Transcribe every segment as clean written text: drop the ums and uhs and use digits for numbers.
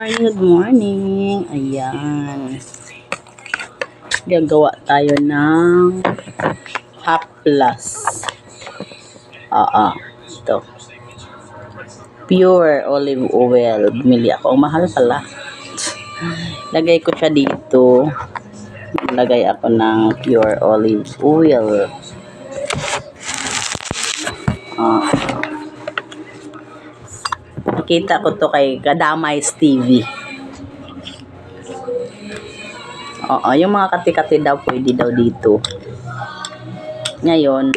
Good morning. Ayan. Gagawa tayo ng haplas. Ito. Pure olive oil. Bumili ako. Ang mahal pala. Lagay ko siya dito. Lagay ako ng pure olive oil. Nakita ko to kay Kadamais TV. Yung mga kati-kati daw pwede daw dito. Ngayon,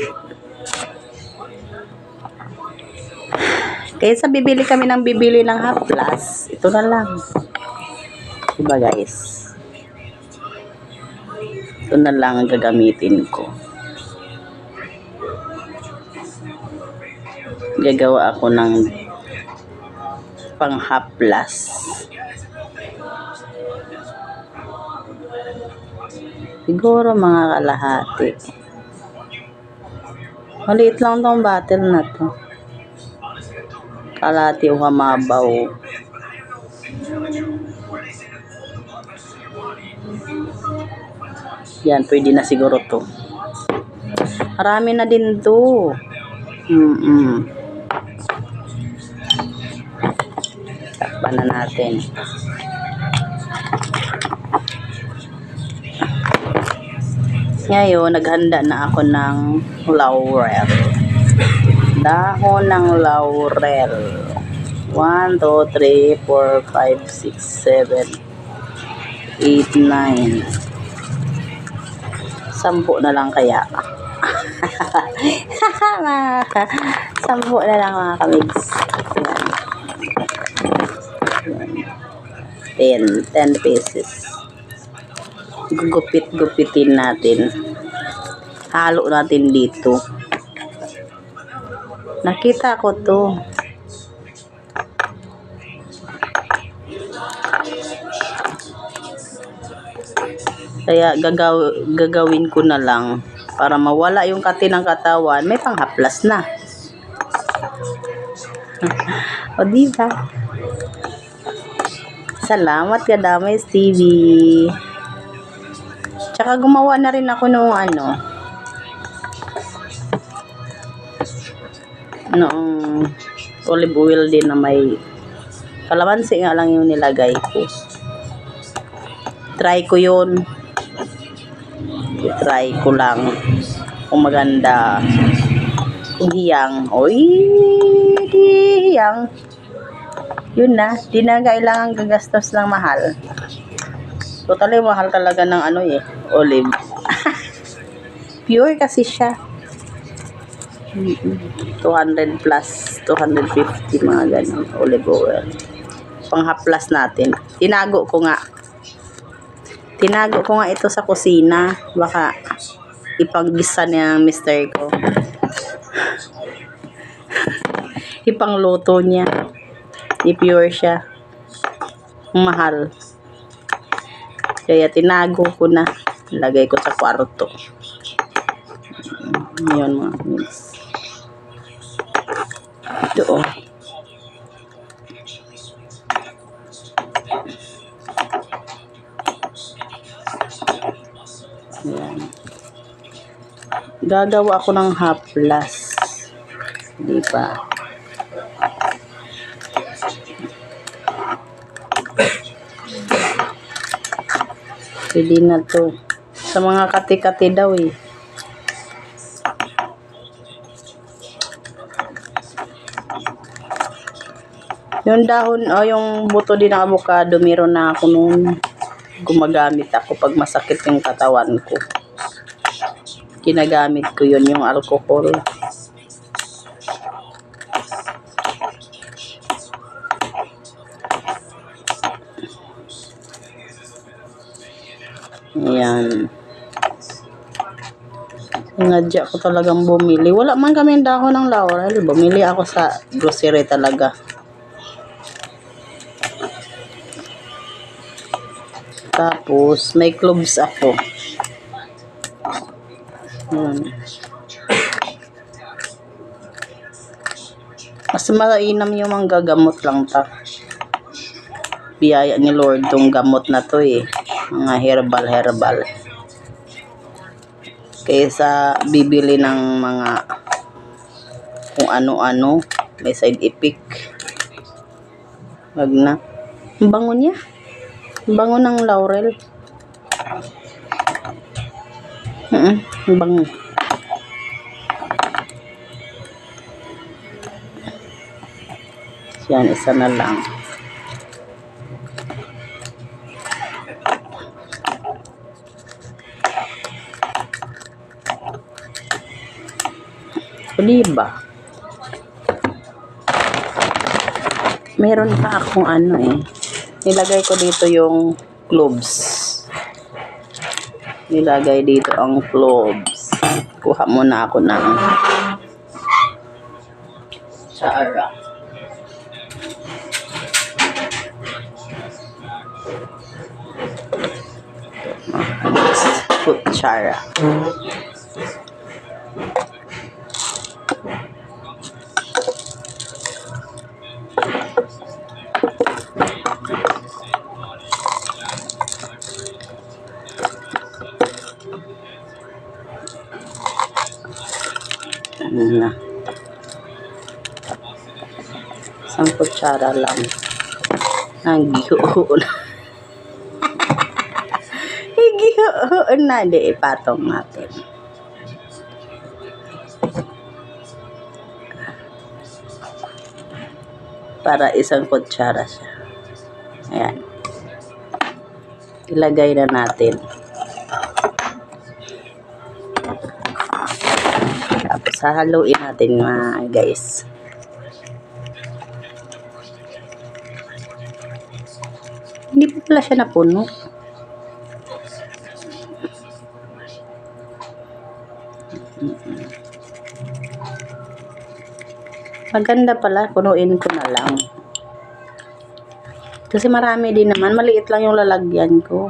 kaysa bibili kami ng haplas, ito na lang. Diba guys? Ito na lang ang gagamitin ko. Gagawa ako ng pang haplas. Siguro mga kalahati. Maliit lang tong bottle na to. Kalahati o hamabaw. Yan, pwede na siguro to. Marami na din to. Takpan na natin. Ngayon, naghanda na ako ng laurel. Dahon ng laurel. 1, 2, 3, 4, 5, 6, 7, 8, 9. 10 na lang kaya. 10 na lang mga kamigs. 10 pesos. Gugupit-gupitin natin. Halo natin dito. Nakita ko to. Kaya gagawin ko na lang para mawala yung kati ng katawan. May panghaplas na. O diba? Salamat Kadamais TV. Tsaka gumawa na rin ako noong olive oil din na may kalamansi nga lang yung nilagay ko. Try ko yun. Try ko lang kung maganda. Kung hiyang. Oy, di hiyang. Yun na. Di na kailangan gagastos ng mahal. Totally mahal talaga ng olive. Pure kasi siya. 200 plus, 250 mga ganun. Olive oil. Panghaplas natin. Tinago ko nga ito sa kusina. Baka ipanggisa niya ang mister ko. Ipangluto niya. I-pure siya. Mahal. Kaya tinago ko na. Lagay ko sa kwarto. Ngayon mga miss. Ito Ayan. Gagawa ako ng haplas. Di ba? Pwede na to. Sa mga kati-kati daw eh. Yung dahon, yung buto din ng avocado, meron na ako noon. Gumagamit ako pag masakit yung katawan ko. Ginagamit ko yun, yung alcohol. Ayan. Sinadya ko talagang bumili. Wala man kami dahon ng laurel. Bumili ako sa grocery talaga. Tapos, may cloves ako. Mas mainam yung mga gagamot lang ta. biyaya ni Lord tong gamot na to eh. Mga herbal. Kaysa bibili ng mga kung ano-ano, may side effect. Wag na. Ang bango niya. Ang bango ng laurel. Ang bango. Yan, isa na lang. Diba? Meron pa akong ano eh. Nilagay ko dito yung cloves. Nilagay dito ang cloves. Kuha muna ako ng chara. Kutsara. Na. Isang kutsara lang. Nagihoon. Higihoon na. Di ipatong natin. Para isang kutsara siya. Ayan. Ilagay na natin. Tapos hahaluin natin mga guys. Hindi pa pala siya napuno. Maganda pala, punuin ko na lang. Kasi marami din naman, maliit lang yung lalagyan ko.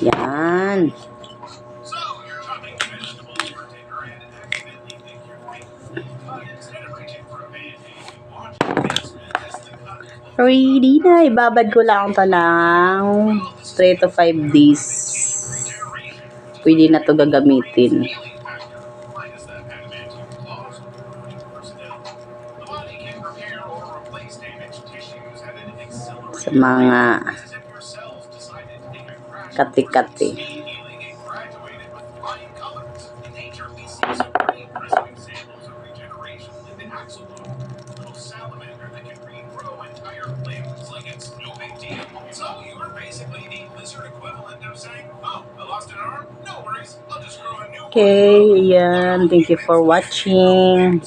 Yan. Ready na. Ibabad ko lang ito ng 3 to 5 days. Pwede na ito gagamitin. Sa mga kati-kati. Okay, yan. Thank you for watching.